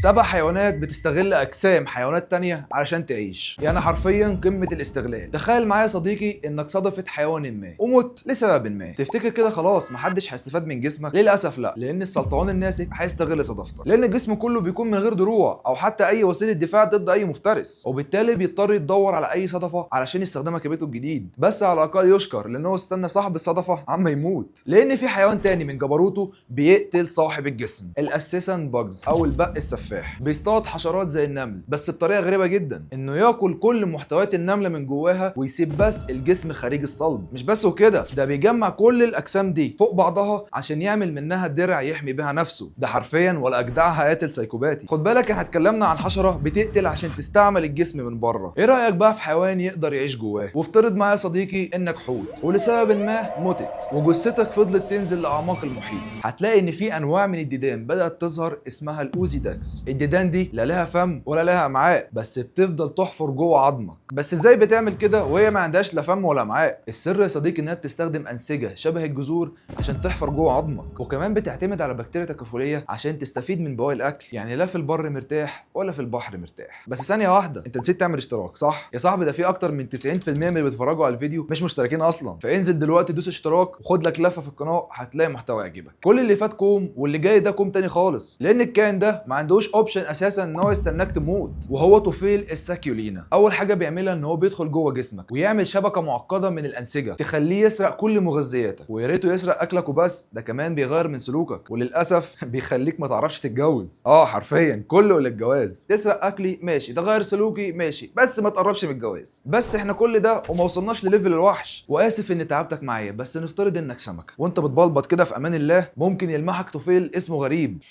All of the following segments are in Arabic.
7 حيوانات بتستغل اجسام حيوانات تانية علشان تعيش، يعني حرفيا قمة الاستغلال. تخيل معايا يا صديقي انك صادفت حيوان ما ومت لسبب ما، تفتكر كده خلاص محدش هيستفاد من جسمك؟ للاسف لا، لان السلطعون الناسك هيستغل صداقتك، لان الجسم كله بيكون من غير دروع او حتى اي وسيله دفاع ضد اي مفترس، وبالتالي بيضطر يدور على اي صدفه علشان يستخدمها كبيته الجديد. بس على الاقل يشكر لانه استنى صاحب الصدفه عما يموت، لان في حيوان تاني من جبروته بيقتل صاحب الجسم، الاسيسن باجز او البق السفاح. بيصطاد حشرات زي النمل بس بطريقه غريبه جدا، انه ياكل كل محتويات النمله من جواها ويسيب بس الجسم خارج الصلب. مش بس وكده، ده بيجمع كل الاجسام دي فوق بعضها عشان يعمل منها درع يحمي بها نفسه. ده حرفيا ولا اجدعها قاتل سايكوباتي. خد بالك احنا اتكلمنا عن حشره بتقتل عشان تستعمل الجسم من بره، ايه رايك بقى في حيوان يقدر يعيش جواه؟ وافترض معايا يا صديقي انك حوت ولسبب ما متت وجثتك فضلت تنزل لاعماق المحيط، هتلاقي ان في انواع من الديدان بدات تظهر اسمها الاوزيداكس. الديدان دي لا لها فم ولا لها امعاء، بس بتفضل تحفر جوه عظمك. بس ازاي بتعمل كده وهي ما عندهاش لا فم ولا امعاء؟ السر يا صديقي انها بتستخدم انسجه شبه الجذور عشان تحفر جوه عظمك، وكمان بتعتمد على بكتيريا تكافليه عشان تستفيد من بواقي الاكل، يعني لا في البر مرتاح ولا في البحر مرتاح. بس ثانيه واحده، انت نسيت تعمل اشتراك صح يا صاحبي؟ ده في اكتر من 90% من اللي بيتفرجوا على الفيديو مش مشتركين اصلا، فانزل دلوقتي دوس اشتراك وخد لك لفه في القناه، هتلاقي محتوى يعجبك. كل اللي فات كوم واللي جاي ده كوم تاني خالص، لان الكائن ده ما عندوش اوبشن اساسا ان هو يستناك تموت، وهو طفيل الساكيولينا. اول حاجه بيعملها ان هو بيدخل جوه جسمك ويعمل شبكه معقده من الانسجه تخليه يسرق كل مغذياتك، ويا ريته يسرق اكلك وبس، ده كمان بيغير من سلوكك، وللاسف بيخليك ما تعرفش تتجوز. حرفيا كله للجواز. تسرق اكلي ماشي، ده غير سلوكي ماشي، بس ما تقربش من الجواز. بس احنا كل ده وما وصلناش لليفل الوحش. واسف اني تعبتك معايا، بس نفترض انك سمكه وانت بتبلبط كده في امان الله، ممكن يلمحك طفيل اسمه غريب،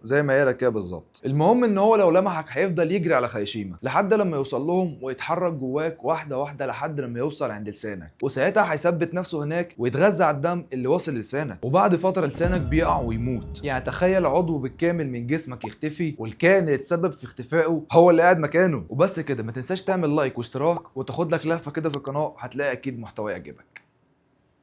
زي ما قالك كده بالظبط. المهم ان هو لو لمحك هيفضل يجري على خيشيمه لحد لما يوصل لهم ويتحرك جواك واحده واحده لحد لما يوصل عند لسانك، وساعتها هيثبت نفسه هناك ويتغذى على الدم اللي واصل لسانك، وبعد فتره لسانك بيقع ويموت. يعني تخيل عضو بالكامل من جسمك يختفي، والكائن اللي اتسبب في اختفائه هو اللي قاعد مكانه. وبس كده، ما تنساش تعمل لايك واشتراك وتاخد لك لفه كده في القناه، هتلاقي اكيد محتوى يعجبك.